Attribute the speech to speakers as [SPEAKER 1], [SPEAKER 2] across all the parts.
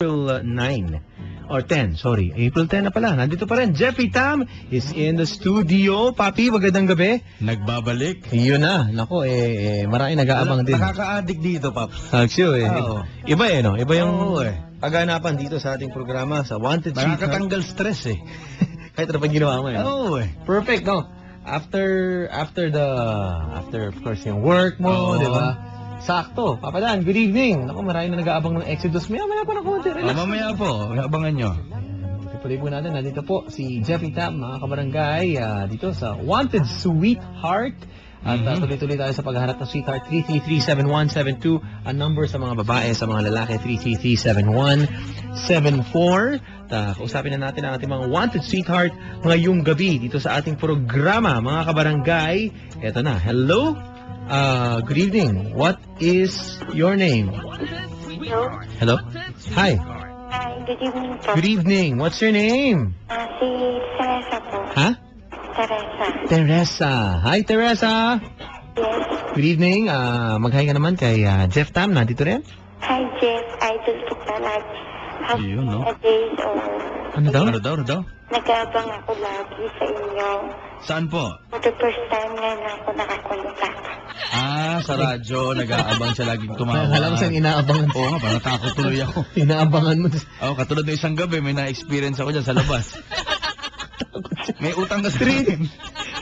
[SPEAKER 1] April 9 or 10, sorry. April 10 na pala. Nandito pa rin. Jeffy Tam is in the studio. Papi, magandang gabi.
[SPEAKER 2] Nagbabalik.
[SPEAKER 1] Yun na. Nako, marami nag-aabang din.
[SPEAKER 2] Nakaka-addict dito, Paps.
[SPEAKER 1] Actually,
[SPEAKER 2] Oo.
[SPEAKER 1] Iba no? Iba yung
[SPEAKER 2] Oo,
[SPEAKER 1] pag-aanapan dito sa ating programa sa Wanted Sweetheart.
[SPEAKER 2] Nakakatanggal stress eh.
[SPEAKER 1] Kahit ano pag ginawa mo
[SPEAKER 2] Oo
[SPEAKER 1] Perfect, no? After of course yung work mo,
[SPEAKER 2] Oo.
[SPEAKER 1] di ba? Sakto. Papadan, good evening. Naku, marami na nag-aabang ng Exodus. Maya pa na konti. Relax.
[SPEAKER 2] Mamaya po, abangan nyo.
[SPEAKER 1] Tuloy po natin. Nandito po si Jeffy Tam, mga kabarangay, dito sa Wanted Sweetheart. At tuloy-tuloy tayo sa paghahanap ng Sweetheart. 333-7172. Ang number sa mga babae, sa mga lalaki, 333-7174. Kausapin na natin ang ating mga Wanted Sweetheart ngayong gabi dito sa ating programa, mga kabarangay. Eto na. Hello? Good evening. What is your name?
[SPEAKER 3] Hello.
[SPEAKER 1] Hello? Hi.
[SPEAKER 3] Hi, good evening po.
[SPEAKER 1] Good evening. What's your name?
[SPEAKER 3] Si Teresa po.
[SPEAKER 1] Ha?
[SPEAKER 3] Teresa.
[SPEAKER 1] Teresa. Hi, Teresa.
[SPEAKER 3] Yes.
[SPEAKER 1] Good evening. Mag-hi ka naman kay Jeff Tam. Nandito rin.
[SPEAKER 3] Hi, Jeff. Idol kita lagi.
[SPEAKER 2] Yun, no?
[SPEAKER 3] A days or...
[SPEAKER 1] Ano daw?
[SPEAKER 2] Ano daw?
[SPEAKER 3] Nag-aabang ako lagi sa inyo.
[SPEAKER 2] Saan po?
[SPEAKER 3] For the first time ngayon ako nakakunta.
[SPEAKER 2] Sa radyo. Nag-aabang siya laging tumawa.
[SPEAKER 1] Alam mo saan inaabangan.
[SPEAKER 2] Oo nga, parang natakot tuloy ako.
[SPEAKER 1] Inaabangan mo.
[SPEAKER 2] Katulad ng isang gabi, may na-experience ako dyan sa labas. May utang na stream.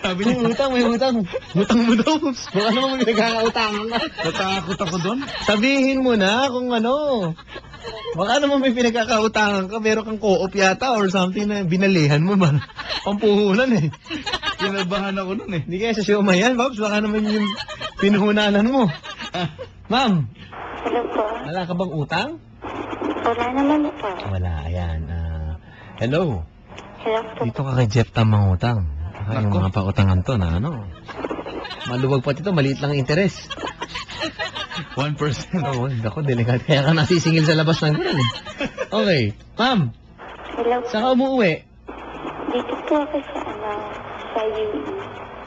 [SPEAKER 2] Sabi
[SPEAKER 1] May
[SPEAKER 2] niya,
[SPEAKER 1] utang, may utang. Utang mo daw. Baka naman may nagkakautangan ka.
[SPEAKER 2] natakot ako doon.
[SPEAKER 1] Sabihin mo na kung ano. Baka naman may pinagkakautangan ka. Meron kang co-op yata or something na binalihan mo man. Pampuhunan
[SPEAKER 2] Kinabahan ako noon eh.
[SPEAKER 1] Hindi kaya sa sioma yan, Pops. Baka naman yung pinuhunanan mo. Ma'am,
[SPEAKER 3] Hello po.
[SPEAKER 1] wala ka bang utang?
[SPEAKER 3] Wala naman po.
[SPEAKER 1] Wala, ayan. Hello.
[SPEAKER 3] Hello po.
[SPEAKER 1] Dito ka kay Jeff Tam mangutang. Yung
[SPEAKER 2] Nako.
[SPEAKER 1] mga pautangan to na ano. Maluwag pa ito, maliit lang ang interes.
[SPEAKER 2] 1%.
[SPEAKER 1] Oo, ako, delikado. Kaya ka nasisingil sa labas ng gano'n. Okay. Ma'am,
[SPEAKER 3] Hello po.
[SPEAKER 1] saan ka umuwi?
[SPEAKER 3] Dito po ako sa UE.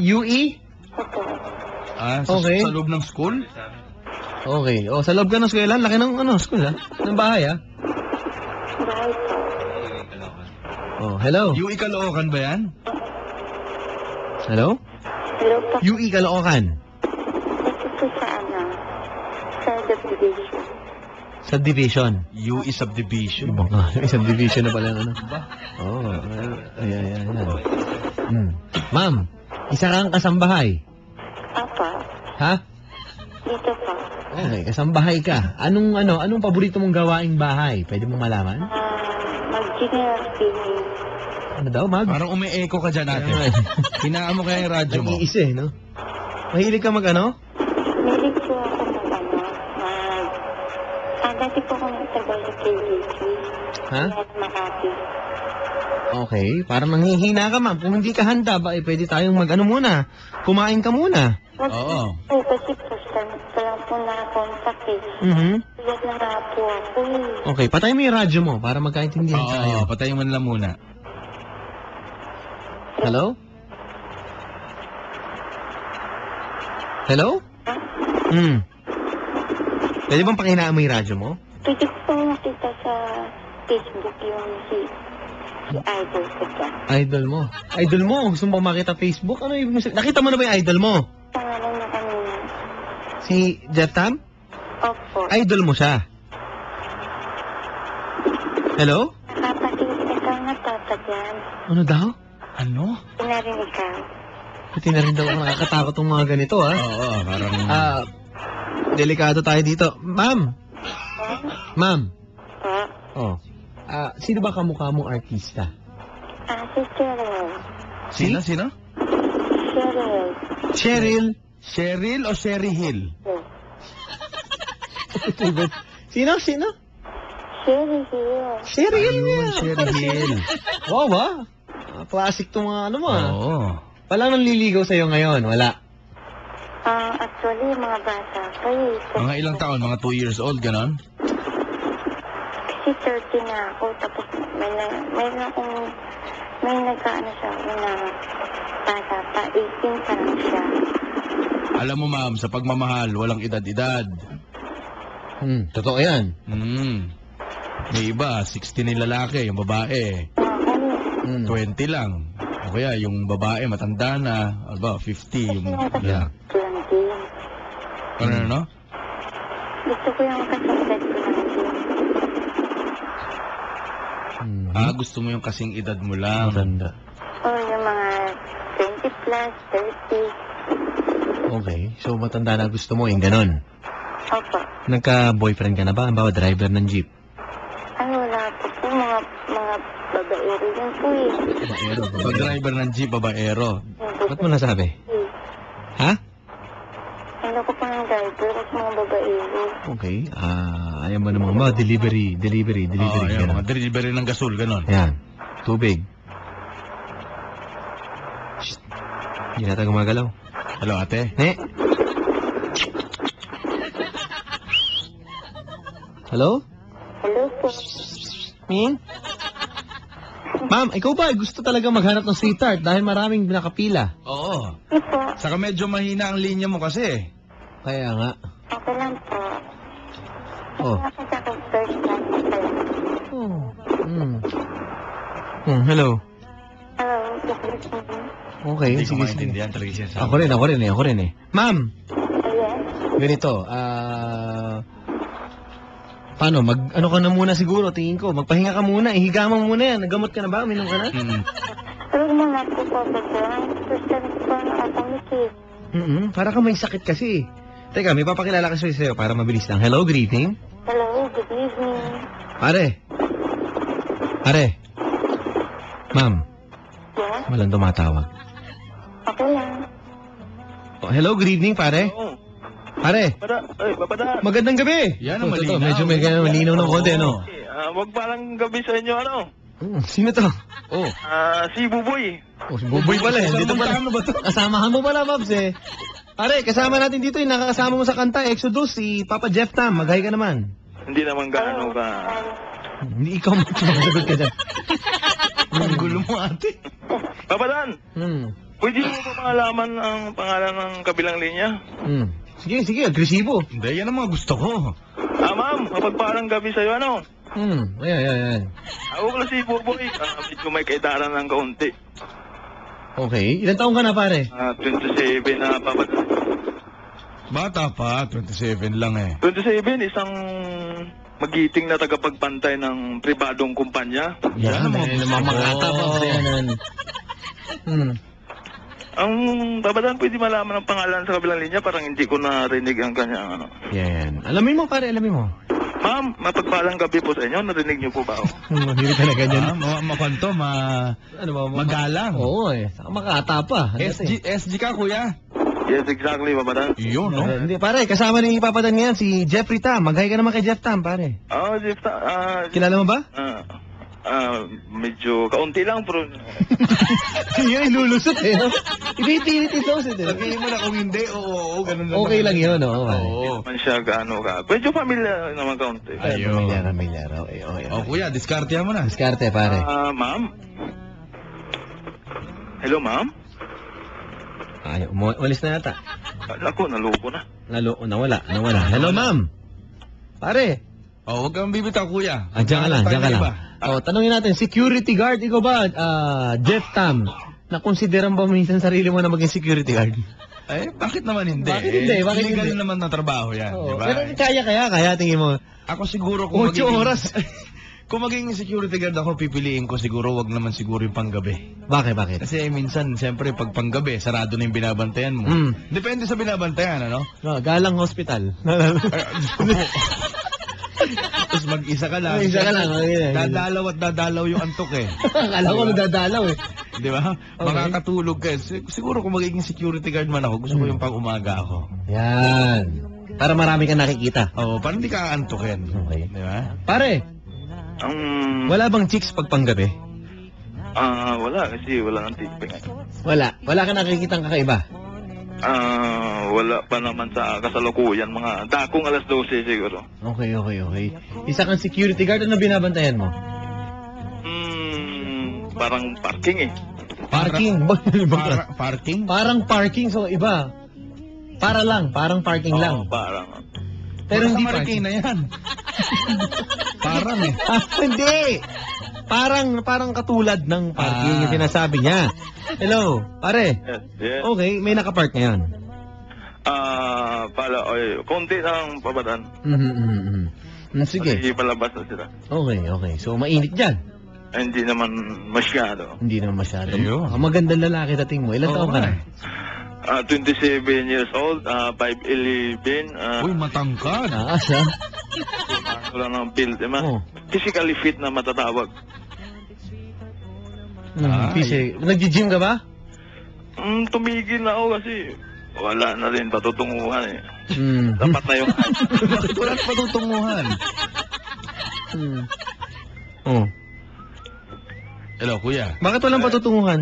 [SPEAKER 1] UE?
[SPEAKER 3] Opo.
[SPEAKER 1] Okay.
[SPEAKER 2] Sa loob ng school?
[SPEAKER 1] Okay. O, sa loob ka ng eskwela, laki ng school ng bahay
[SPEAKER 3] Bahay po.
[SPEAKER 1] Oh, hello.
[SPEAKER 2] UE Caloocan ba yan?
[SPEAKER 1] Hello?
[SPEAKER 3] Hello po.
[SPEAKER 1] UE Caloocan.
[SPEAKER 3] Dito po sa subdivision.
[SPEAKER 1] Subdivision.
[SPEAKER 2] UE Subdivision.
[SPEAKER 1] Ibang isang division na pala yung ano. Oo. Ayan. Ma'am, isa kang kasambahay.
[SPEAKER 3] Apa.
[SPEAKER 1] Ha?
[SPEAKER 3] Dito po.
[SPEAKER 1] Okay, kasambahay ka. Anong paborito mong gawaing bahay? Pwede mong malaman?
[SPEAKER 3] Mag-general cleaning.
[SPEAKER 1] Ano daw, Mag?
[SPEAKER 2] Parang umi-echo ka dyan ate. Hinaan mo kaya yung radyo mo.
[SPEAKER 1] Nag-iisa no? Mahilig ka mag-ano?
[SPEAKER 3] Mahilig po ako dati po ako nagtrabaho sa KBC.
[SPEAKER 1] Ha?
[SPEAKER 3] Sa Makati.
[SPEAKER 1] Okay, parang nanghihina ka, ma'am. Kung hindi ka handa, pwede tayong mag-ano muna. Kumain ka muna.
[SPEAKER 2] Oo.
[SPEAKER 3] Kasi po, pa lang po nakakontak Iyak na nga po ako.
[SPEAKER 1] Okay, patay mo yung radyo mo para magkaintindihan tayo.
[SPEAKER 2] Oo, patayin mo nila muna.
[SPEAKER 1] Hello? Hello? Pwede bang pakinaan mo yung radyo mo?
[SPEAKER 3] Pwede ko po makita sa Facebook yung si Idol ko dyan.
[SPEAKER 1] Idol mo. Idol mo? Gusto mo bang makita Facebook? Ano yung... Nakita mo na ba yung idol mo?
[SPEAKER 3] Pangalan niya kanina.
[SPEAKER 1] Si Jeff Tam?
[SPEAKER 3] Opo.
[SPEAKER 1] Idol mo siya. Hello?
[SPEAKER 3] Nakapatinig ka nga tata dyan.
[SPEAKER 1] Ano daw?
[SPEAKER 2] Ano?
[SPEAKER 3] Pinarinig ka.
[SPEAKER 1] Pati na rin daw ako nakakatakot ng mga ganito, ha?
[SPEAKER 2] Oo, parang...
[SPEAKER 1] Delikado tayo dito. Ma'am! Ma'am!
[SPEAKER 3] Po.
[SPEAKER 1] Sino ba kamukha mong artista?
[SPEAKER 3] Si Cheryl.
[SPEAKER 2] Sino?
[SPEAKER 3] Cheryl.
[SPEAKER 1] Cheryl.
[SPEAKER 2] Cheryl o Sherry Hill?
[SPEAKER 1] Sino?
[SPEAKER 3] Cheryl.
[SPEAKER 1] Cheryl
[SPEAKER 2] Ayun,
[SPEAKER 1] niya.
[SPEAKER 2] Sherry Hill.
[SPEAKER 1] Wow, classic tong mga ano mo,
[SPEAKER 2] Oo.
[SPEAKER 1] Walang nanliligaw sa'yo ngayon, wala.
[SPEAKER 3] Actually, mga bata pa eh.
[SPEAKER 2] Mga ilang taon? Mga 2 years old, ganon?
[SPEAKER 3] Kasi 30 na ako, tapos may nagkaano siya ako na bata pa, 18 pa lang siya.
[SPEAKER 2] Alam mo ma'am, sa pagmamahal, walang edad-edad.
[SPEAKER 1] Totoo yan.
[SPEAKER 2] May iba, 60 ni lalaki, yung babae,
[SPEAKER 1] Mm.
[SPEAKER 2] 20 lang. O kaya yung babae, matanda na, ano ba, 50 yung
[SPEAKER 1] Yeah.
[SPEAKER 3] Lalaki.
[SPEAKER 2] Ano, no?
[SPEAKER 3] Gusto ko yung kasabad ko lang din.
[SPEAKER 1] Mm.
[SPEAKER 2] Gusto mo yung kasing edad mo lang.
[SPEAKER 1] Matanda.
[SPEAKER 3] O yung mga 20 plus, 30.
[SPEAKER 1] Okay. So, matanda na gusto mo, yung ganon.
[SPEAKER 3] Opo.
[SPEAKER 1] Nagka-boyfriend ka na ba? Ang bawa, driver ng jeep.
[SPEAKER 3] Ay, wala po po. Mga babaero yun po eh.
[SPEAKER 1] Baero.
[SPEAKER 2] Pag driver ng jeep, babaero.
[SPEAKER 1] Ba't mo nasabi? Ha?
[SPEAKER 3] Ano ko pa ng driver at mga babaero.
[SPEAKER 1] Okay. Ayan ba ng mga delivery.
[SPEAKER 2] Oo, yan,
[SPEAKER 1] Ganon.
[SPEAKER 2] mga delivery ng gasol, ganon.
[SPEAKER 1] Ayan. Tubig. Shh. Hindi natin gumagalaw.
[SPEAKER 2] Hello, ate.
[SPEAKER 1] Hello?
[SPEAKER 3] Hello po.
[SPEAKER 1] Min? Ma'am, ikaw ba gusto talaga maghanap ng sweetheart dahil maraming nakapila?
[SPEAKER 2] Oo.
[SPEAKER 3] Ano po?
[SPEAKER 2] Saka medyo mahina ang linya mo kasi.
[SPEAKER 1] Kaya nga.
[SPEAKER 3] Okay lang po.
[SPEAKER 1] Oh.
[SPEAKER 3] Kasi sa akin first time pa lang.
[SPEAKER 1] Hello.
[SPEAKER 3] Hello, good evening.
[SPEAKER 1] Okay,
[SPEAKER 2] Hindi ko
[SPEAKER 1] sige, sige.
[SPEAKER 2] maintindihan talaga siya sa
[SPEAKER 1] Ako rin eh. Ma'am,
[SPEAKER 3] Yes.
[SPEAKER 1] ganito, paano, ano ka na muna siguro, tingin ko, magpahinga ka muna, ihiga mo muna yan, nagamot ka na ba, uminom ka na?
[SPEAKER 3] Huwag mo na po po ba? First time ko pa nakakamikis.
[SPEAKER 1] Para ka may sakit kasi. Teka, may papakilala kasi sa'yo para mabilis lang. Hello, good evening.
[SPEAKER 3] Hello, good evening.
[SPEAKER 1] Pare. Ma'am,
[SPEAKER 3] Yes,
[SPEAKER 1] walang tumatawag.
[SPEAKER 3] okay lang.
[SPEAKER 1] Oh, hello, good evening, pare. Pare,
[SPEAKER 4] Papadaan.
[SPEAKER 1] magandang gabi.
[SPEAKER 2] Yan ang
[SPEAKER 1] Ito,
[SPEAKER 2] malinaw.
[SPEAKER 1] medyo may ganun, malinaw ng konti, ano?
[SPEAKER 4] Wag parang gabi sa inyo, ano?
[SPEAKER 1] Sino to?
[SPEAKER 2] Oh.
[SPEAKER 4] Si Buboy.
[SPEAKER 1] Oh, si Buboy pala, dito pala.
[SPEAKER 2] Ano ba to?
[SPEAKER 1] Kasamahan mo pala, Babs, eh. Pare, kasama natin dito yung nakakasama mo sa kanta, Exodus, si Papa Jeff Tam. Mag-hi ka naman.
[SPEAKER 4] Hindi naman gaano ka.
[SPEAKER 1] Hindi ikaw magsasagot ka dyan.
[SPEAKER 2] Ang gulo mo, ate.
[SPEAKER 4] Papadaan. Pwede mo ba pangalaman ang pangalan ng kabilang linya?
[SPEAKER 1] Sige, agresibo.
[SPEAKER 2] Hindi, yan ang mga gusto ko.
[SPEAKER 4] Ma'am, mapagparang gabi sa'yo, ano?
[SPEAKER 1] Ayan.
[SPEAKER 4] Ako pala si Buboy. Medyo may kaedaran ng kaunti.
[SPEAKER 1] Okay, ilan taong ka na, pare?
[SPEAKER 4] 27 na papadaan.
[SPEAKER 2] Bata pa, 27 lang eh.
[SPEAKER 4] 27, isang magiting na tagapagpantay ng pribadong kumpanya.
[SPEAKER 2] Yan ang mga gusto ko.
[SPEAKER 1] namamangata pa sa yanan.
[SPEAKER 4] Ang papadaan, pwede malaman ang pangalan sa kabilang linya, parang hindi ko narinig ang kanyang ano.
[SPEAKER 1] Yan. Alamin mo, pare, alamin mo.
[SPEAKER 4] Ma'am, mapagpalang gabi po sa inyo. Narinig niyo po ba ako?
[SPEAKER 1] Hindi ka na ganyan.
[SPEAKER 2] Makanto,
[SPEAKER 1] Ano ba?
[SPEAKER 2] magalang.
[SPEAKER 1] Oo eh. Saka makata pa.
[SPEAKER 2] SG ka, kuya.
[SPEAKER 4] Yes, exactly, papadaan.
[SPEAKER 2] Yun, no?
[SPEAKER 1] Hindi, pare, kasama ni Papadan ngayon, si Jeffrey Tam. Mag-hi ka naman kay Jeff Tam, pare.
[SPEAKER 4] Jeff,
[SPEAKER 1] Kilala mo ba?
[SPEAKER 4] medyo kaunti lang, pero
[SPEAKER 1] Yan, ilulusot eh. No? Ipipilit ito.
[SPEAKER 2] Sabihin mo na kung hindi, oo, ganun lang.
[SPEAKER 1] Okay lang yun, no? Pare.
[SPEAKER 2] Oo.
[SPEAKER 4] man siya gaano ka. Medyo familiar naman kaunti.
[SPEAKER 2] Ayun.
[SPEAKER 1] Pamilyar. Okay.
[SPEAKER 2] Oh, kuya, diskartehan mo na.
[SPEAKER 1] Diskarte, pare.
[SPEAKER 4] Ma'am? Hello, ma'am?
[SPEAKER 1] Ay, umalis na yata.
[SPEAKER 4] Naku, naloko na.
[SPEAKER 1] Nawala. Hello, ma'am. Pare.
[SPEAKER 2] Oh, huwag kang bibitaw, kuya.
[SPEAKER 1] Diyan ka lang. Tanungin natin, security guard, ikaw ba, Jeff Tam, nakonsideran ba minsan sarili mo na maging security guard?
[SPEAKER 2] Eh, bakit naman hindi?
[SPEAKER 1] Bakit hindi? Bakit
[SPEAKER 2] Illegal
[SPEAKER 1] hindi?
[SPEAKER 2] naman na trabaho yan, di ba?
[SPEAKER 1] Pero kaya, tingin mo.
[SPEAKER 2] Ako siguro kung
[SPEAKER 1] 8 oras.
[SPEAKER 2] Kung maging security guard ako, pipiliin ko siguro, wag naman siguro yung panggabi.
[SPEAKER 1] Bakit?
[SPEAKER 2] Kasi minsan, siyempre, pag panggabi, sarado na yung binabantayan mo. Depende sa binabantayan, ano?
[SPEAKER 1] Galang hospital.
[SPEAKER 2] Tapos mag-isa ka lang.
[SPEAKER 1] Mag-isa ka lang, okay.
[SPEAKER 2] Dadalaw at dadalaw yung antok eh.
[SPEAKER 1] Akala ko nadadalaw eh.
[SPEAKER 2] Di ba? Makakatulog ka. Siguro kung magiging security guard man ako, gusto ko yung pang umaga ako.
[SPEAKER 1] Yan. Para marami kang nakikita.
[SPEAKER 2] Oo, parang hindi ka aantokin.
[SPEAKER 1] Okay.
[SPEAKER 2] Di ba?
[SPEAKER 1] Pare, wala bang chicks pag panggabi?
[SPEAKER 4] Wala kasi wala nang tiping.
[SPEAKER 1] Wala ka nakikitang kakaiba?
[SPEAKER 4] Wala pa naman sa kasalukuyan, mga dakong alas 12 siguro.
[SPEAKER 1] Okay. Isa kang security guard, ano binabantayan mo?
[SPEAKER 4] Parang parking eh.
[SPEAKER 1] Parking?
[SPEAKER 2] Parking?
[SPEAKER 1] Parang parking, so iba. Parang parking lang.
[SPEAKER 4] Parang.
[SPEAKER 1] Pero hindi
[SPEAKER 2] Basta
[SPEAKER 1] parking.
[SPEAKER 2] Marikina yan. Parang eh.
[SPEAKER 1] Hindi! Parang katulad ng parking yung sinasabi niya. Hello, pare.
[SPEAKER 4] Yes, yes.
[SPEAKER 1] Okay, may nakapark ngayon.
[SPEAKER 4] Konti ng pabadan.
[SPEAKER 1] Sige.
[SPEAKER 4] Kasi palabas na sila.
[SPEAKER 1] Okay. So, mainit dyan.
[SPEAKER 4] Hindi naman masyado.
[SPEAKER 1] Hindi naman masyado.
[SPEAKER 2] Ayun.
[SPEAKER 1] Ang magandang lalaki dating mo. Ilan
[SPEAKER 2] Oo
[SPEAKER 1] taon ka na?
[SPEAKER 2] nga eh.
[SPEAKER 4] 27 years old, 5'11",
[SPEAKER 2] Uy, matangkad.
[SPEAKER 1] Asa?
[SPEAKER 4] wala ng build,
[SPEAKER 1] Oh.
[SPEAKER 4] physically fit na matatawag.
[SPEAKER 1] Kasi, nag-gym ka ba?
[SPEAKER 4] Tumigil na ako kasi wala na rin patutunguhan eh.
[SPEAKER 1] Hmm.
[SPEAKER 4] Dapat na yung
[SPEAKER 2] Bakit wala na patutunguhan?
[SPEAKER 1] Oh.
[SPEAKER 2] Hello, kuya.
[SPEAKER 1] Bakit walang patutunguhan?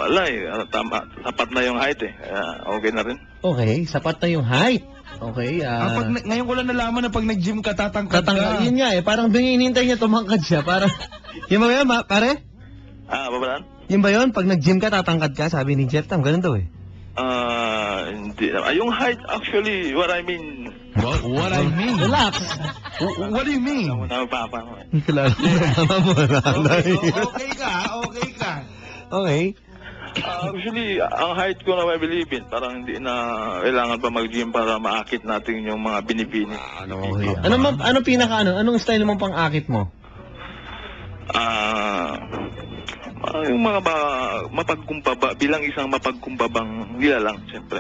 [SPEAKER 4] Wala eh. Tama. Sapat na yung height eh. Kaya okay na rin.
[SPEAKER 1] Okay, sapat na yung height. Okay,
[SPEAKER 2] Ngayon ko lang nalaman na pag nag-gym ka, tatangkad ka.
[SPEAKER 1] Yun nga eh, parang hinihintay niya tumangkad siya. Parang, yun ba yun, pare?
[SPEAKER 4] Babalaan?
[SPEAKER 1] Yun ba yun? Pag nag-gym ka, tatangkad ka, sabi ni Jeff Tam, ganun daw eh.
[SPEAKER 4] Hindi. Yung height actually, what I mean.
[SPEAKER 2] What I mean?
[SPEAKER 1] Relax.
[SPEAKER 2] What do you mean?
[SPEAKER 4] Ako na papa ko eh.
[SPEAKER 1] Kilala mo na
[SPEAKER 2] Okay ka.
[SPEAKER 1] Okay.
[SPEAKER 4] Actually, ang height ko na I believe in, parang hindi na kailangan pa mag-gym para maakit natin yung mga binibini.
[SPEAKER 1] Okay. Anong style mong pang-akit mo?
[SPEAKER 4] Yung mga mapagkumbaba, bilang isang mapagkumbabang nilalang, siyempre.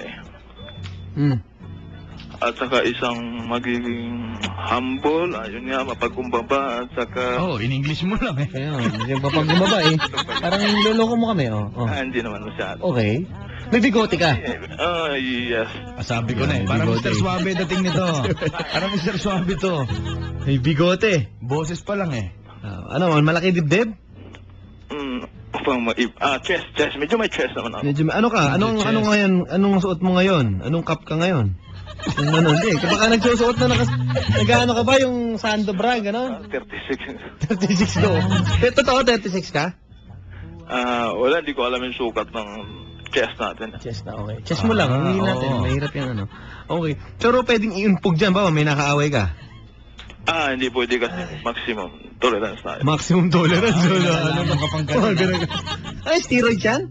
[SPEAKER 4] At saka isang magiging humble, ayun nga, mapagkumbaba, at saka...
[SPEAKER 2] In English mo lang eh.
[SPEAKER 1] Kaya, yung papag-gumaba eh. Parang loloko mo kami, oh.
[SPEAKER 4] Hindi naman masyado.
[SPEAKER 1] Okay. May bigote ka?
[SPEAKER 4] Yes.
[SPEAKER 2] Sabi ko na eh, parang
[SPEAKER 1] bigote.
[SPEAKER 2] Mr. Suave dating nito. Parang Mr. Suave to.
[SPEAKER 1] May bigote.
[SPEAKER 2] Boses pa lang eh.
[SPEAKER 1] Malaki dibdib?
[SPEAKER 4] Chest. Medyo may chest naman ako.
[SPEAKER 1] Medyo, ano ka? Anong suot mo ngayon? Anong cup ka ngayon? Yung hindi. Baka nagsusuot na nag-ano ka ba yung sando bra, gano'n?
[SPEAKER 4] 36.
[SPEAKER 1] 36 do. Totoo, 36 ka?
[SPEAKER 4] Wala, hindi ko alam yung sukat ng chest natin.
[SPEAKER 1] Chest na, okay. Chest mo lang, hindi natin.
[SPEAKER 2] oo.
[SPEAKER 1] Mahirap yung ano. Okay. Pero pwedeng iunpog dyan ba? May nakaaway ka?
[SPEAKER 4] Hindi pwede kasi maximum tolerance tayo.
[SPEAKER 1] Maximum tolerance.
[SPEAKER 2] Ano ba kapang ganun?
[SPEAKER 1] Ay, steroid yan?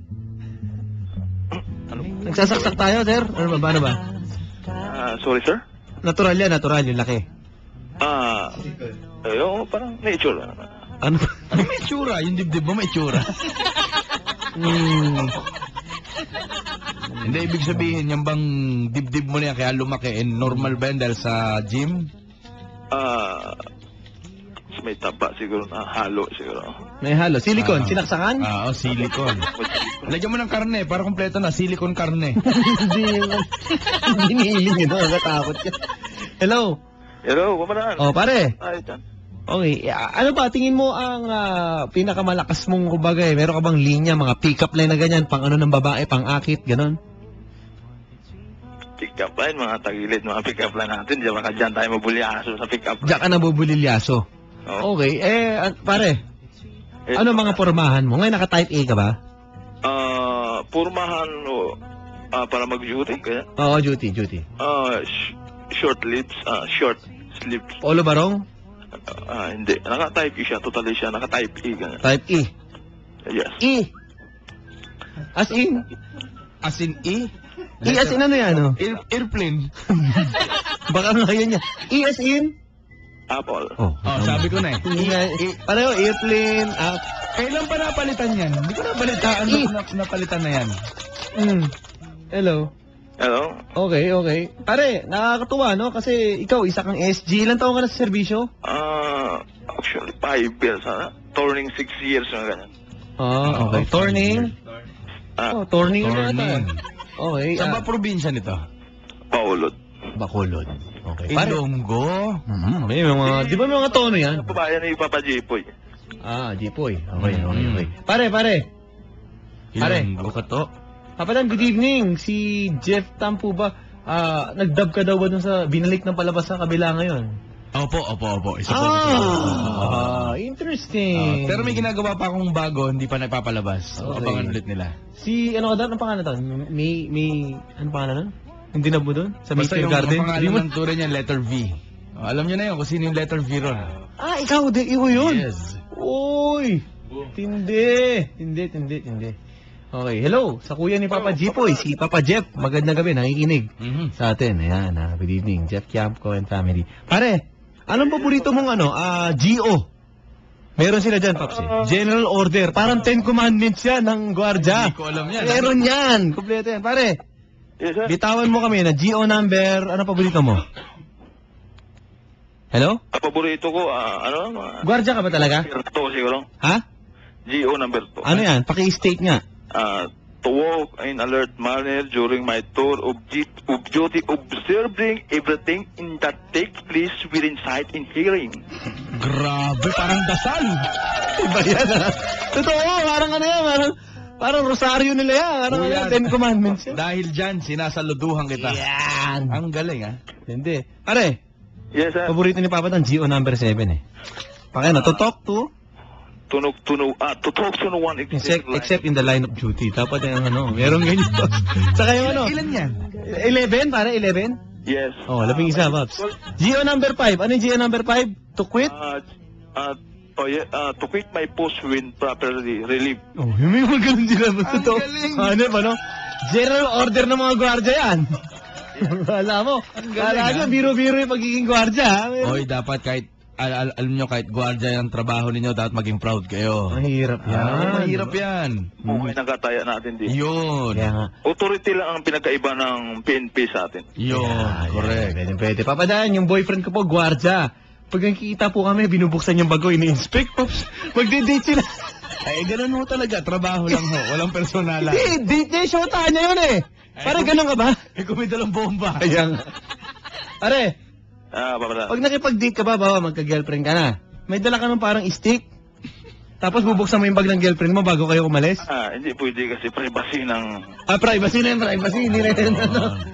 [SPEAKER 1] Nagsasaksak tayo, sir? Ano ba?
[SPEAKER 4] Sorry, sir?
[SPEAKER 1] Natural yan, yung laki.
[SPEAKER 4] Yung parang nature.
[SPEAKER 1] Ano?
[SPEAKER 2] Ano may tsura? Yung dibdib mo may tsura. Hindi, ibig sabihin, yung bang dibdib mo na yan kaya lumaki, normal ba yan dahil sa gym?
[SPEAKER 4] May taba siguro na halo siguro.
[SPEAKER 1] May halo. Silicone, sinaksakan?
[SPEAKER 2] Silicone. Lagyan mo ng karne, para kompleto na, silicone karne.
[SPEAKER 1] Hindi nihiling yun, nakatakot ka. Hello?
[SPEAKER 4] Hello, kumaraan.
[SPEAKER 1] Pare.
[SPEAKER 4] Ay, dyan.
[SPEAKER 1] Okay, ano ba, tingin mo ang pinakamalakas mong kumbaga meron ka bang linya, mga pick-up line na ganyan, pang ano ng babae, pang akit, ganon?
[SPEAKER 4] Pick-up line, mga tagilid, mga pick-up line natin. Diyan tayo mabulyaso sa pick-up line.
[SPEAKER 1] Diyan ka nabubulilyaso.
[SPEAKER 4] Oo.
[SPEAKER 1] Okay, pare, ano mga pormahan mo? Ngayon naka-type A ka ba?
[SPEAKER 4] Purmahan para mag-duty, kaya?
[SPEAKER 1] Oo, duty.
[SPEAKER 4] Short sleeves.
[SPEAKER 1] Polo barong?
[SPEAKER 4] Hindi. Naka-type E siya. Totally siya. Naka-type E. Ganyan.
[SPEAKER 1] Type E.
[SPEAKER 4] Yes.
[SPEAKER 1] E. As in?
[SPEAKER 2] As in E?
[SPEAKER 1] E as in ano yan, no?
[SPEAKER 2] Airplane.
[SPEAKER 1] Baka ngayon niya. E as in?
[SPEAKER 4] Apple.
[SPEAKER 2] Sabi ko na eh.
[SPEAKER 1] Pareho, airplane,
[SPEAKER 2] Kailan pa napalitan yan? Hindi ko napalitan. Napalitan na yan.
[SPEAKER 1] Hello.
[SPEAKER 4] Hello?
[SPEAKER 1] Okay. Pare, nakakatuwa, no? Kasi ikaw, isa kang SG. Ilan taon ka na sa serbisyo?
[SPEAKER 4] Actually, 5 years. Turning 6 years na ganyan.
[SPEAKER 1] Okay. Turning? Turning na
[SPEAKER 2] Turning.
[SPEAKER 1] yata. Okay.
[SPEAKER 2] Saan ba probinsya nito?
[SPEAKER 4] Paulod.
[SPEAKER 1] Bacolod. Okay. Pare.
[SPEAKER 2] Ilonggo.
[SPEAKER 1] May mga, di ba may mga tono yan?
[SPEAKER 4] Kabayan ni Papa Jipoy.
[SPEAKER 1] Jipoy. Okay. Pare.
[SPEAKER 2] Ilonggo ka to.
[SPEAKER 1] Papalan, good evening. Si Jeff Tam po ba? Nag-dub ka daw ba dun sa binalik ng palabas sa kabila ngayon?
[SPEAKER 2] Opo. Isa po.
[SPEAKER 1] Interesting.
[SPEAKER 2] Pero may ginagawa pa akong bago, hindi pa nagpapalabas.
[SPEAKER 1] Okay.
[SPEAKER 2] Abangan ulit nila.
[SPEAKER 1] Si, ano ka daw? Anong pangalan to? May, ano pangalan nun? Hindi na po doon? Sa
[SPEAKER 2] Basta
[SPEAKER 1] Mayfair
[SPEAKER 2] yung
[SPEAKER 1] Garden?
[SPEAKER 2] pangalan ng tour niya, letter V. Oh, alam niyo na yun kung sino yung letter V ron.
[SPEAKER 1] Ikaw, iho yun?
[SPEAKER 2] Yes.
[SPEAKER 1] Uy! Tindi. Okay, hello. Sa kuya ni Papa Jipoy, si Papa Jeff. Magandang gabi, nakikinig sa atin. Ayan, good evening. Jeff Kiamco and family. Pare, anong paborito mong GO? Meron sila dyan, Paps. General Order. Parang 10 Commandments yan ng gwardya.
[SPEAKER 2] Hindi ko alam yan.
[SPEAKER 1] Meron yan. Kompleto yan. Pare,
[SPEAKER 4] Yes, sir.
[SPEAKER 1] bitawan mo kami na GO number. Ano paborito mo? Hello?
[SPEAKER 4] Ang paborito ko,
[SPEAKER 1] Gwardya ka ba talaga?
[SPEAKER 4] number 2 siguro.
[SPEAKER 1] Ha?
[SPEAKER 4] GO number 2.
[SPEAKER 1] Ano yan? Paki-state nga.
[SPEAKER 4] To walk in alert manner during my tour of duty, observing everything in that takes place within sight and hearing.
[SPEAKER 2] Grabe, parang dasal.
[SPEAKER 1] Iba yan, ha? Totoo, parang ano yan, parang rosaryo nila yan. Parang
[SPEAKER 2] Kuya,
[SPEAKER 1] 10 Commandments yan.
[SPEAKER 2] Dahil dyan, sinasaluduhan kita.
[SPEAKER 1] Yan.
[SPEAKER 2] Ang galing, ha?
[SPEAKER 1] Hindi. Pare,
[SPEAKER 4] Yes, sir.
[SPEAKER 1] paborito ni Papa ng GO number 7 eh. Pakina, to talk to,
[SPEAKER 4] To talk to no one
[SPEAKER 1] except in the line of duty. Dapat yung meron ganyan. Saka yung
[SPEAKER 2] Ilan yan?
[SPEAKER 1] 11, pare, 11?
[SPEAKER 4] Yes.
[SPEAKER 1] Oh, 11 isa, Paps. GO number 5. Ano yung GO number 5? To quit?
[SPEAKER 4] To quit my post when properly relieved.
[SPEAKER 1] Oh, may mga ganun sila.
[SPEAKER 2] Ang
[SPEAKER 1] Totoo.
[SPEAKER 2] galing.
[SPEAKER 1] Ano? General order ng mga gwardya yan. Wala mo.
[SPEAKER 2] galing,
[SPEAKER 1] Kala nyo,
[SPEAKER 2] ha?
[SPEAKER 1] biro-biro yung pagiging gwardya. Ha?
[SPEAKER 2] Hoy, dapat kahit, alam nyo, kahit gwardiya yung trabaho ninyo, dapat maging proud kayo.
[SPEAKER 1] Mahirap yan.
[SPEAKER 2] Mahirap yan.
[SPEAKER 4] Okay, nagkataya natin din.
[SPEAKER 2] Yun.
[SPEAKER 1] Kaya nga.
[SPEAKER 4] Authority lang ang pinagkaiba ng PNP sa atin.
[SPEAKER 2] Yun, correct.
[SPEAKER 1] Pwede. Papadaan, yung boyfriend ko po, gwardya. Pag nakikita po kami, binubuksan yung bago, ini-inspect. Magde-date sila.
[SPEAKER 2] Ay, ganun mo talaga. Trabaho lang ho. Walang personalan.
[SPEAKER 1] Hindi, date niya, shota niya yun eh. Pare, ganun ka ba?
[SPEAKER 2] Eh, kung may dalang bomba.
[SPEAKER 1] Ayan. Pare,
[SPEAKER 4] Papadaan.
[SPEAKER 1] pag nakipag-date ka ba, bawa magka-girlfriend ka na, may dala ka ng parang stick, tapos bubuksan mo yung bag ng girlfriend mo bago kayo umalis?
[SPEAKER 4] Hindi pwede kasi privacy ng
[SPEAKER 1] Privacy na yun, privacy. Hindi na yun,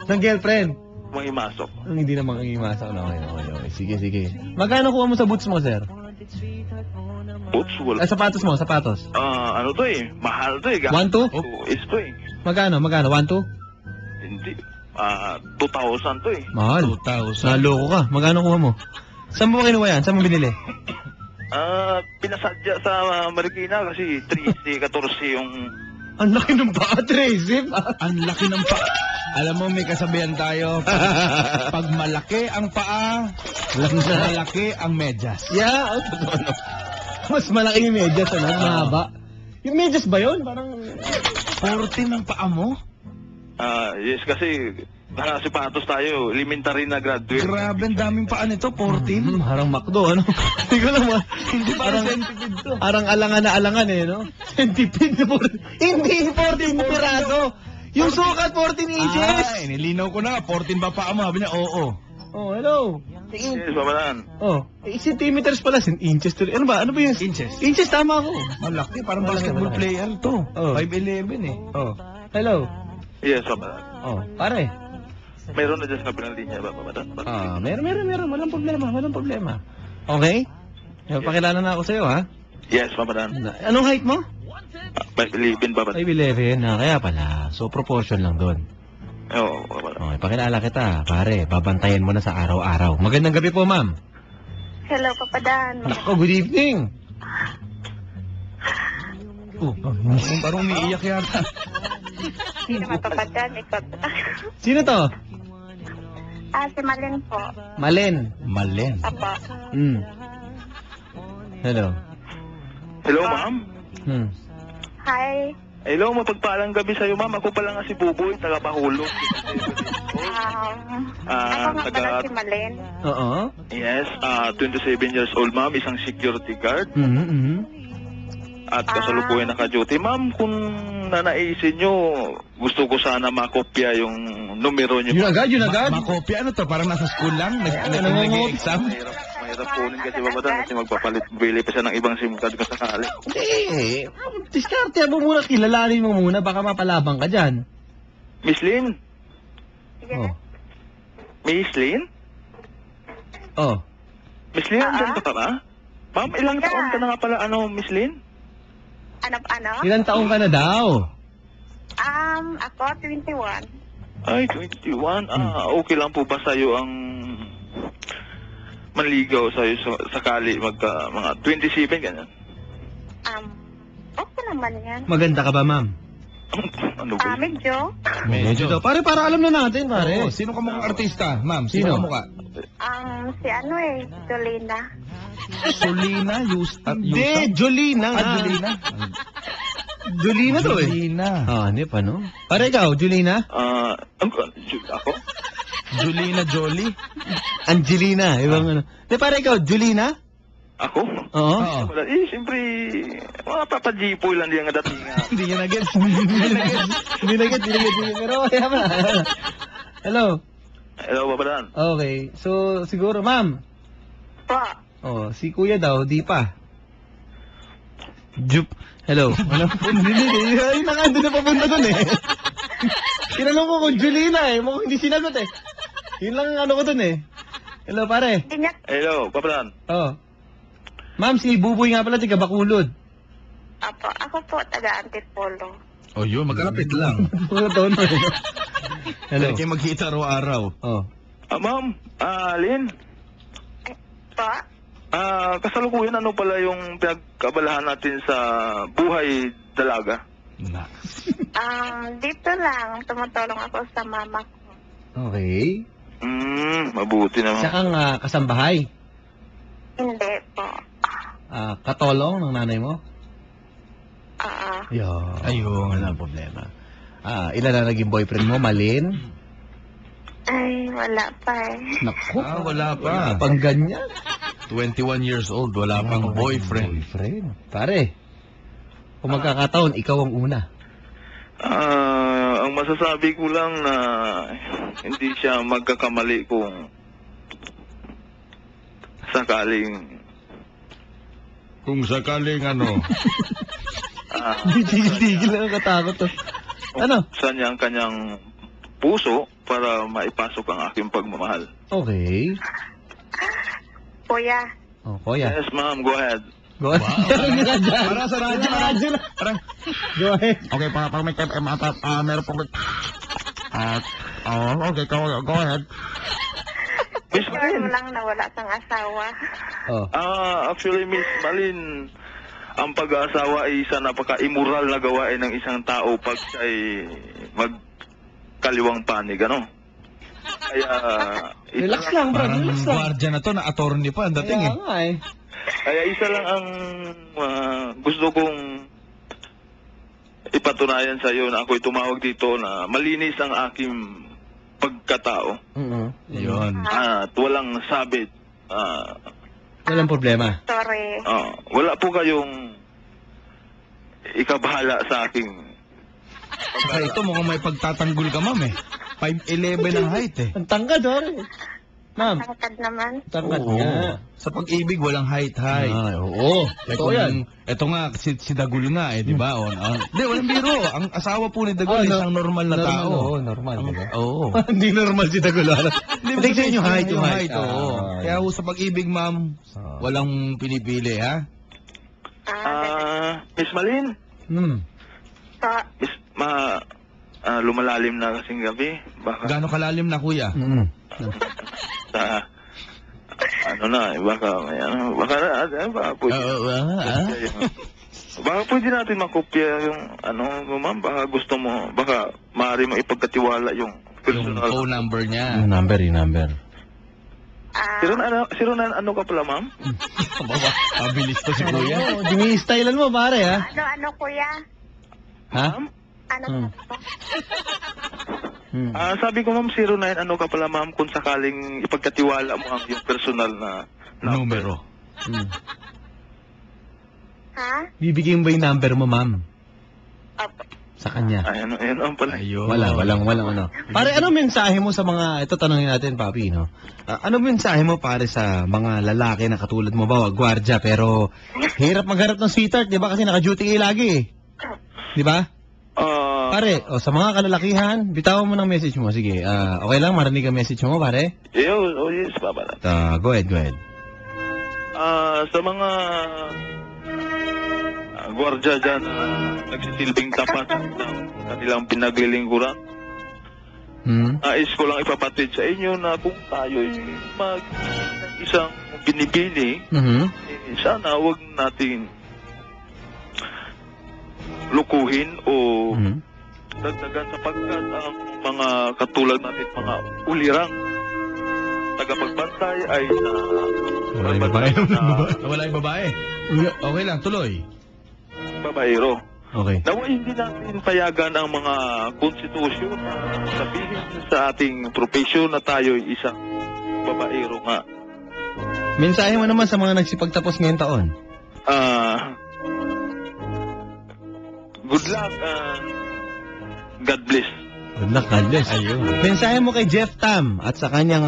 [SPEAKER 1] ng girlfriend.
[SPEAKER 4] mangimasok.
[SPEAKER 1] Hindi naman ang imasak na. Okay. Sige. Magkano kuha mo sa boots mo, sir?
[SPEAKER 4] Boots, wala.
[SPEAKER 1] Sapatos mo, sapatos.
[SPEAKER 4] Ano to eh, mahal to eh.
[SPEAKER 1] 1, 2?
[SPEAKER 4] Is to eh.
[SPEAKER 1] Magkano? 1, 2?
[SPEAKER 4] Hindi. 2,000 to eh.
[SPEAKER 1] Mahal.
[SPEAKER 2] 2,000.
[SPEAKER 1] Naloko ka. Magkano kuha mo? Saan mo kinuha yan? Saan mo binili?
[SPEAKER 4] Pinasadya sa Marikina kasi 13, 14 yung...
[SPEAKER 1] Ang laki ng paa, Tracy.
[SPEAKER 2] Ang laki ng paa. Alam mo, may kasabihan tayo. Pag malaki ang paa, malaki ang medyas.
[SPEAKER 1] Yeah, totoo no. Mas malaki yung medyas, ano? Mahaba. Yung medyas ba yun? Parang...
[SPEAKER 2] 14 ang paa mo?
[SPEAKER 4] Yes, kasi sapatos tayo, elementary na graduate.
[SPEAKER 2] Grabe, ang daming paa nito, 14.
[SPEAKER 1] Parang McDo, ano? Hindi ko alam,
[SPEAKER 2] Hindi parang centipede to.
[SPEAKER 1] Parang alangan na alangan eh, no? Centipede. Hindi, 14 piraso. Yung sukat, 14 inches.
[SPEAKER 2] Ay, nilinaw ko na nga, 14 ba paa mo? Sabi niya, oo.
[SPEAKER 1] Oh, hello.
[SPEAKER 4] Yes, papadaan.
[SPEAKER 1] Oh, centimeters pala, inches to. Ano ba yung...
[SPEAKER 2] Inches.
[SPEAKER 1] Inches, tama ako.
[SPEAKER 2] Malaki, parang
[SPEAKER 1] Malaki,
[SPEAKER 2] basketball
[SPEAKER 1] malaki.
[SPEAKER 2] player to.
[SPEAKER 1] Oh.
[SPEAKER 2] 5'11 eh.
[SPEAKER 1] Oh, hello.
[SPEAKER 4] Yes, papadaan.
[SPEAKER 1] Oh, pare.
[SPEAKER 4] Mayroon na dyan sa kabilang linya ba, papadaan?
[SPEAKER 1] Meron. Walang problema. Okay? Pakilala na ako sa'yo, ha?
[SPEAKER 4] Yes, papadaan.
[SPEAKER 1] Anong height mo?
[SPEAKER 4] 5'11", papadaan.
[SPEAKER 1] 5'11", kaya pala. So, proportion lang doon.
[SPEAKER 4] Oo, papadaan.
[SPEAKER 1] Okay, pakilala kita, pare. Babantayan mo na sa araw-araw. Magandang gabi po, ma'am.
[SPEAKER 3] Hello, Papadan.
[SPEAKER 1] Nako, good evening.
[SPEAKER 2] Parang umiiyak yata.
[SPEAKER 3] Hindi naman Papadan. Ikaw.
[SPEAKER 1] Sino to?
[SPEAKER 3] Si Malin po.
[SPEAKER 1] Malen.
[SPEAKER 2] Malen.
[SPEAKER 3] Apo.
[SPEAKER 1] Hello.
[SPEAKER 4] Hello, ma'am.
[SPEAKER 3] Hi.
[SPEAKER 4] Hello, mapagpalang gabi sa'yo, ma'am. Ako pala nga si Buboy, taga-Pahulo.
[SPEAKER 3] Ako nga pala
[SPEAKER 4] taga-
[SPEAKER 3] si Malin.
[SPEAKER 1] Oo.
[SPEAKER 4] Yes, 27 years old, ma'am. Isang security guard. At kasalukuyan naka-duty. Ma'am, kung nanaisin nyo, gusto ko sana makopya yung numero nyo.
[SPEAKER 1] Yun agad?
[SPEAKER 2] Makopya, ano to? Parang nasa school lang?
[SPEAKER 1] Ano mo?
[SPEAKER 2] Nag-exam?
[SPEAKER 4] Mahirap kunin kasi babatan kasi bili pa siya ng ibang SIM card ko sakali.
[SPEAKER 1] Hindi. Diskarte mo muna, kilalanin mo muna, baka mapalabang ka dyan.
[SPEAKER 4] Miss Lynn?
[SPEAKER 3] Yes.
[SPEAKER 4] Miss Lynn?
[SPEAKER 1] Oh.
[SPEAKER 4] Miss Lynn, andyan ka pa ba? Ma'am, ilang taon ka na nga pala, Miss Lynn?
[SPEAKER 3] Ano?
[SPEAKER 1] Ilan taong ka na daw?
[SPEAKER 3] Ako, 21.
[SPEAKER 4] Ay, 21. Okay lang po ba sa'yo ang manligaw sa'yo sakali mga 27, ganyan?
[SPEAKER 3] Okay naman yan.
[SPEAKER 1] Maganda ka ba, ma'am?
[SPEAKER 4] Ano ba?
[SPEAKER 3] Medyo.
[SPEAKER 1] Medyo daw. Pare, para alam na natin, pare.
[SPEAKER 2] Oo, sino ka mukhang artista, ma'am?
[SPEAKER 1] Sino?
[SPEAKER 2] Sino ka mukha?
[SPEAKER 3] Si Jolina.
[SPEAKER 2] Solina,
[SPEAKER 1] Hindi, Jolina nga.
[SPEAKER 2] Jolina.
[SPEAKER 1] Jolina to eh.
[SPEAKER 2] Jolina.
[SPEAKER 1] Ano pa, no? Pare, ikaw, Jolina?
[SPEAKER 4] Ako?
[SPEAKER 2] Jolina Jolie.
[SPEAKER 1] Angelina, ibang ano. Hindi, pare, ikaw, Jolina?
[SPEAKER 4] Ako?
[SPEAKER 1] Oo.
[SPEAKER 2] Oo.
[SPEAKER 4] Siyempre, mga papajipoy lang diyan nga dating.
[SPEAKER 1] Hindi niya nag-gets. Hindi nag-gets. Pero kaya ba? Hello.
[SPEAKER 4] Hello, babadan.
[SPEAKER 1] Okay. So, siguro, ma'am.
[SPEAKER 3] Po.
[SPEAKER 1] Oh, si kuya daw, di pa. Jup. Hello. Ano? Hindi. Ay, doon na papunta doon eh. Tinanong ko kung Julina eh. Mukhang hindi sinagot eh. Yun lang ang ano ko doon eh. Hello, pare.
[SPEAKER 4] Hello, babadan.
[SPEAKER 1] Oh. Ma'am, si Buboy nga pala, tiga Bacolod.
[SPEAKER 3] Apo, ako po, taga-Antipolo.
[SPEAKER 2] Oh, yun, magkalapit lang.
[SPEAKER 1] Puro taon na eh. Hello.
[SPEAKER 2] Hello. Kayo magkita araw-araw.
[SPEAKER 1] Oh.
[SPEAKER 4] Ma'am, Lynn.
[SPEAKER 3] Po?
[SPEAKER 4] Kasalukuyan, ano pala yung pinagkabalahan natin sa buhay dalaga?
[SPEAKER 2] Na.
[SPEAKER 3] Dito lang, tumutulong ako sa mama ko.
[SPEAKER 1] Okay.
[SPEAKER 4] Mabuti naman.
[SPEAKER 1] Siya kang kasambahay.
[SPEAKER 3] Hindi po.
[SPEAKER 1] Katolong ng nanay mo? Yo.
[SPEAKER 2] Ayun.
[SPEAKER 1] Wala problema. Ilan na naging boyfriend mo? Malin?
[SPEAKER 3] Ay, wala pa eh.
[SPEAKER 1] Naku.
[SPEAKER 2] Wala pa.
[SPEAKER 1] Pang ganyan.
[SPEAKER 2] 21 years old, wala pang boyfriend.
[SPEAKER 1] Boyfriend. Pare. Kung magkakataon, ikaw ang una.
[SPEAKER 4] Ang masasabi ko lang na hindi siya magkakamali kung sakaling
[SPEAKER 2] Kung sakaling ano.
[SPEAKER 1] Tigil-tigil lang katakot to. Ano?
[SPEAKER 4] sa niyang kanyang puso para maipasok ang aking pagmamahal.
[SPEAKER 1] Okay.
[SPEAKER 3] Kuya,
[SPEAKER 1] Oh, kuya.
[SPEAKER 4] Yes, ma'am. Go ahead.
[SPEAKER 1] Go ahead.
[SPEAKER 2] Para sa radyo. Parang,
[SPEAKER 1] Go ahead.
[SPEAKER 2] okay, pag may meron pong... okay, go ahead.
[SPEAKER 4] Miss
[SPEAKER 3] sure
[SPEAKER 4] Malin.
[SPEAKER 3] mo lang na wala kang asawa.
[SPEAKER 1] Oh.
[SPEAKER 4] Actually, Miss Malin, ang pag-aasawa ay isa napaka-immoral na gawain ng isang tao pag siya ay magkaliwang panig, ano? Kaya...
[SPEAKER 1] Relax lang, bro.
[SPEAKER 2] Parang
[SPEAKER 1] Relax lang.
[SPEAKER 2] gwardiya na to, na attorney pa, ang dating
[SPEAKER 1] Kaya
[SPEAKER 2] eh.
[SPEAKER 1] nga eh.
[SPEAKER 4] Kaya isa lang ang gusto kong ipatunayan sa iyo na ako'y tumawag dito na malinis ang aking pagkatao.
[SPEAKER 2] Yun.
[SPEAKER 4] At walang sabit.
[SPEAKER 1] Walang problema.
[SPEAKER 3] Sorry.
[SPEAKER 4] Wala po kayong ikabahala sa aking...
[SPEAKER 2] Saka ito, mukhang may pagtatanggol ka, ma'am eh. 5'11 ang height eh.
[SPEAKER 1] Ang tangkad, sorry. Ma'am,
[SPEAKER 3] Tangkad naman.
[SPEAKER 1] tangkad
[SPEAKER 2] Oo.
[SPEAKER 1] nga.
[SPEAKER 2] Sa pag-ibig, walang height.
[SPEAKER 1] Oo. Ito yan.
[SPEAKER 2] Ito nga, si Dagul nga eh, di ba? Hindi, walang biro. Ang asawa po ni Dagul, isang normal na tao.
[SPEAKER 1] Oo, normal. Diba?
[SPEAKER 2] Oo.
[SPEAKER 1] Hindi normal si Tagulo. Hindi sa inyo height, yung height.
[SPEAKER 2] Oo. Kaya ho, sa pag-ibig, ma'am, walang pinipili, ha?
[SPEAKER 4] Miss Malin,
[SPEAKER 3] Po.
[SPEAKER 4] lumalalim na kasing gabi. Baka
[SPEAKER 2] Gaano kalalim na, kuya?
[SPEAKER 4] sa... Ano na, baka may ano, baka pwede. Baka pwede natin makopya yung ano, ma'am, baka gusto mo, baka maaari mo ipagkatiwala yung
[SPEAKER 2] Yung
[SPEAKER 4] personal.
[SPEAKER 2] phone number niya.
[SPEAKER 1] Yung number.
[SPEAKER 4] Ano ka pala, ma'am?
[SPEAKER 2] Pabilis to si kuya.
[SPEAKER 1] Oo, dini-stylean mo, pare, ha?
[SPEAKER 3] Ano, kuya?
[SPEAKER 1] Ha?
[SPEAKER 3] Ano po?
[SPEAKER 4] Sabi ko, ma'am, 09, ano ka pala, ma'am, kung sakaling ipagkatiwala mo ang yung personal na
[SPEAKER 2] Numero.
[SPEAKER 3] Ha?
[SPEAKER 1] Bibigyan mo ba yung number mo, ma'am?
[SPEAKER 3] Opo.
[SPEAKER 1] Sa kanya.
[SPEAKER 4] Ay, ano ang pala.
[SPEAKER 2] Ayun.
[SPEAKER 1] Walang ano. Pare, ano mensahe mo sa mga, ito tanongin natin, papi, no? Ano mensahe mo, pare, sa mga lalaki na katulad mo ba, gwardya, pero hirap magharap ng sweetheart, di ba? Kasi naka-duty kayo lagi, eh. Di ba? Pare, sa mga kalalakihan, bitawan mo ng message mo. Sige, okay lang, marinig ang message mo, pare?
[SPEAKER 4] Yes, papa.
[SPEAKER 1] Go ahead.
[SPEAKER 4] Sa mga gwardya dyan, nagsisilbing tapat ng kanilang pinaglilingkuran, Nais ko lang ipapatid sa inyo na kung tayo'y isang binibili, sana wag natin lukuhin o dagdagan sapagkat ang mga katulad natin, mga ulirang tagapagbantay ay
[SPEAKER 2] Wala yung babae. Wala yung babae. Okay lang, tuloy.
[SPEAKER 4] babaero.
[SPEAKER 2] Okay.
[SPEAKER 4] Nawa hindi natin payagan ang mga konstitusyon na sabihin sa ating profesyon na tayo isang babaero nga.
[SPEAKER 2] Mensahe mo naman sa mga nagsipagtapos ngayong taon.
[SPEAKER 4] Good luck and God bless.
[SPEAKER 2] Good luck, God bless. Ayun. Mensahe mo kay Jeff Tam at sa kanyang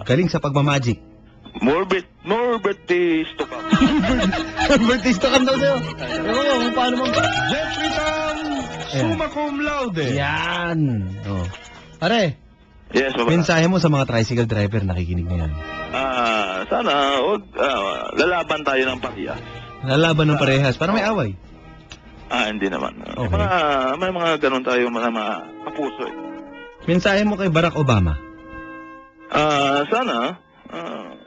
[SPEAKER 2] galing sa pagmamagic.
[SPEAKER 4] More birthdays to come.
[SPEAKER 2] Birthdays to come daw sa'yo. Ewan ko kung paano mo. Jeffrey Tam, summa cum laude. Yan. Oh. Pare,
[SPEAKER 4] Yes, baba.
[SPEAKER 2] mensahe mo sa mga tricycle driver nakikinig ngayon.
[SPEAKER 4] Sana lalaban tayo ng parehas.
[SPEAKER 2] Lalaban ng parehas para may away.
[SPEAKER 4] Hindi naman.
[SPEAKER 2] Okay.
[SPEAKER 4] May mga ganun tayo mga kapuso eh.
[SPEAKER 2] Mensahe mo kay Barack Obama.
[SPEAKER 4] Sana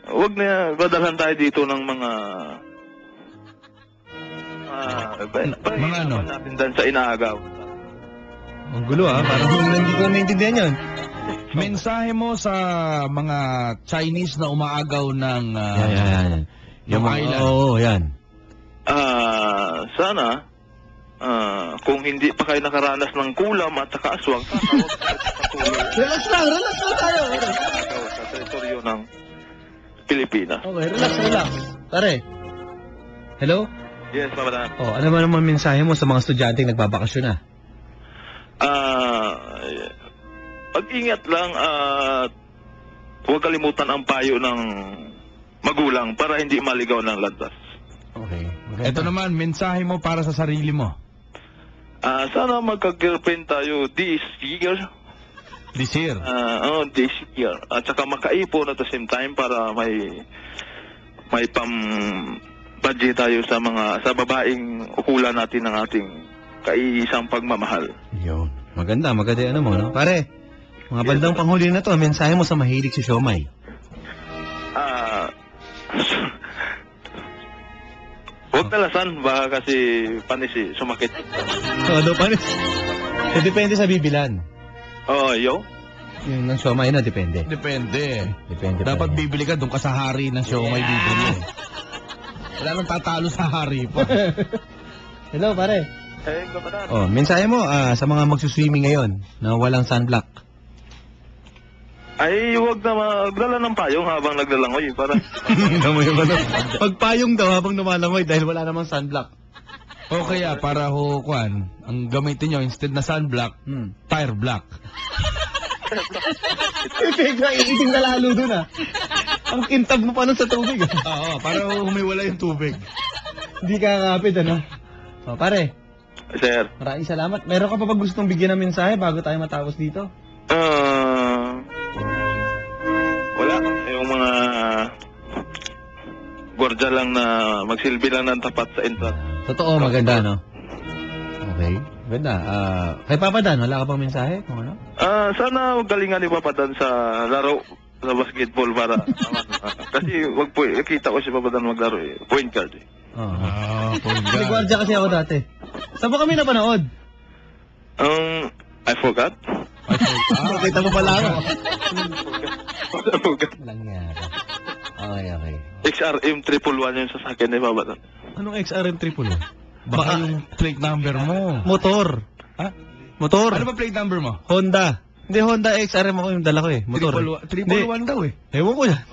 [SPEAKER 4] wag na badalhan tayo dito ng mga
[SPEAKER 2] mga ano?
[SPEAKER 4] natin dan sa inaagaw.
[SPEAKER 2] Ang gulo parang hindi ko naintindihan yun. Mensahe mo sa mga Chinese na umaagaw ng yan. Yung island. Oo, yan.
[SPEAKER 4] Sana kung hindi pa kayo nakaranas ng kulam at saka aswang,
[SPEAKER 2] Relax lang tayo.
[SPEAKER 4] sa teritoryo ng Pilipinas.
[SPEAKER 2] Okay, relax. Pare. Hello?
[SPEAKER 4] Yes, Papa.
[SPEAKER 2] Ano ba naman mensahe mo sa mga estudyanteng nagbabakasyon na?
[SPEAKER 4] Pag-ingat lang at huwag kalimutan ang payo ng magulang para hindi maligaw ng landas.
[SPEAKER 2] Okay. Ito naman, mensahe mo para sa sarili mo.
[SPEAKER 4] Sana magka-girlfriend tayo this year.
[SPEAKER 2] This year?
[SPEAKER 4] This year. At saka makaipon at the same time para may budget tayo sa babaeng ukulan natin ng ating kaisang pagmamahal.
[SPEAKER 2] Yun. Maganda ano mo, no? Pare, mga bandang panghuli na to, mensahe mo sa mahilig si Siomay.
[SPEAKER 4] Huwag talasan, baka kasi panis sumakit.
[SPEAKER 2] Panis? Depende sa bibilan.
[SPEAKER 4] Yo?
[SPEAKER 2] Yung ng siomay na, depende. Depende
[SPEAKER 1] Dapat
[SPEAKER 2] pa bibili ka, doon ka sa hari ng siomay bibili. Wala nang tatalo sa hari pa. Hello, pare.
[SPEAKER 4] Kapanan.
[SPEAKER 2] Mensahe mo sa mga magsuswimming ngayon na walang sunblock.
[SPEAKER 4] Ay, huwag na magdala ng payong habang naglalangoy para...
[SPEAKER 2] Pagpayong daw habang lumalangoy dahil wala namang sunblock. O kaya para ang gamitin nyo instead na sunblock, tire block. Iiting na lalo dun Ang kintab mo pa nun sa tubig. Oo, para humiwala yung tubig. Hindi ka kakapit, ano? Pare.
[SPEAKER 4] Sir.
[SPEAKER 2] Maraming salamat. Meron ka pa ba gustong bigyan ng mensahe bago tayo matapos dito?
[SPEAKER 4] Wala. Yung mga gwardiya lang na magsilbi lang ng tapat sa entrance.
[SPEAKER 2] Totoo, maganda, no? Okay, ganda. Kay Papa Dan, wala ka pang mensahe? Kung ano?
[SPEAKER 4] Sana galingan ni Papa Dan sa laro sa basketball para kasi wag po kita ko si Papa Dan maglaro point guard
[SPEAKER 2] Point guard. Gwardiya kasi ako dati. Saan ba kami napanood?
[SPEAKER 4] I forgot.
[SPEAKER 2] Kita mo pala ako.
[SPEAKER 4] I forgot.
[SPEAKER 2] Nangyari. Okay.
[SPEAKER 4] XRM 111 yung sasakyan ni Papa Dan.
[SPEAKER 2] Anong XRM 111? Baka yung plate number mo. Motor. Ha? Motor. Ano ba plate number mo? Honda. Hindi, Honda XRM ako yung dala ko Motor. 111 daw Ewan ko yan.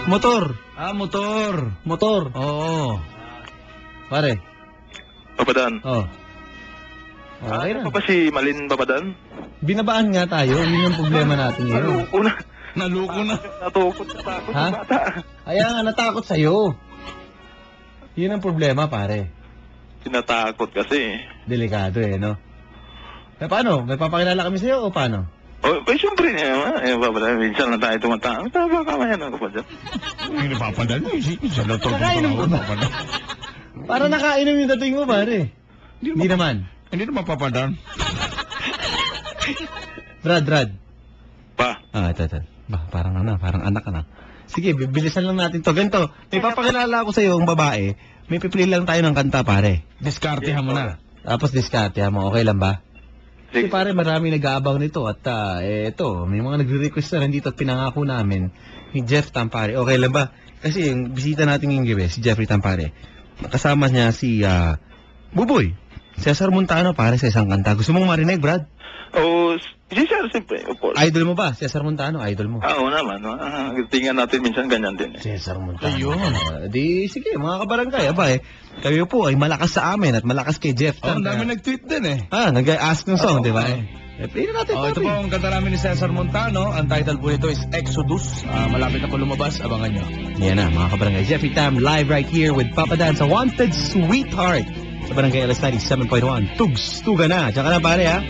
[SPEAKER 2] Motor. Motor. Oo. Pare.
[SPEAKER 4] Papa Dan.
[SPEAKER 2] Okay na.
[SPEAKER 4] Ano pa si Malin Papa Dan?
[SPEAKER 2] Binabaan nga tayo. Yun yung problema natin ngayon. Naluko na.
[SPEAKER 4] Natukot sa takot ng bata.
[SPEAKER 2] Kaya nga, natakot sa'yo. Yun ang problema, pare.
[SPEAKER 4] Tinatakot kasi.
[SPEAKER 2] Delikado no? Paano? May papakilala kami sa'yo o paano?
[SPEAKER 4] Siyempre Papa Dan, minsan lang tayo tumatawag. Kamayan ako pa dyan.
[SPEAKER 2] Hindi napapadan. Nakainom ko ba? Para nakainom yung dating mo, pare. Hindi naman. Hindi naman papadan. Brad.
[SPEAKER 4] Pa.
[SPEAKER 2] Ito. Parang anak ka na. Sige, bibilisan lang natin to. Ganito, may papakilala ako sa'yo, ang babae. May pipili lang tayo ng kanta, pare. Diskartehan mo na. Tapos diskartehan mo, okay lang ba? Kasi pare, marami nag-aabang nito at eto, may mga nagre-request na rin dito at pinangako namin ni Jeff Tampare. Okay lang ba? Kasi yung bisita natin ngayong gabi, si Jeffrey Tampare, kasama niya si Buboy, Cesar Montano, pare, sa isang kanta. Gusto mong marinig, Brad?
[SPEAKER 4] Oh, sir, siyempre.
[SPEAKER 2] Idol mo ba? Cesar Montano, idol mo?
[SPEAKER 4] Oo naman. Tingnan natin minsan ganyan din.
[SPEAKER 2] Cesar Montano. Ayun. Di, sige, mga kabarangay, kayo po ay malakas sa amin at malakas kay Jeff.
[SPEAKER 5] Ang dami nag-tweet din
[SPEAKER 2] nag-ask ng song, di ba? Play na natin,
[SPEAKER 5] ito po ang kanta namin ni Cesar Montano. Ang title po nito is Exodus. Malapit na po lumabas. Abangan nyo.
[SPEAKER 2] Yan na, mga kabarangay. Jeffrey Tam live right here with Papa Dan sa Wanted Sweetheart sa Barangay LS 97.1. Tugs, tuga na. Tsaka na, pare, ha?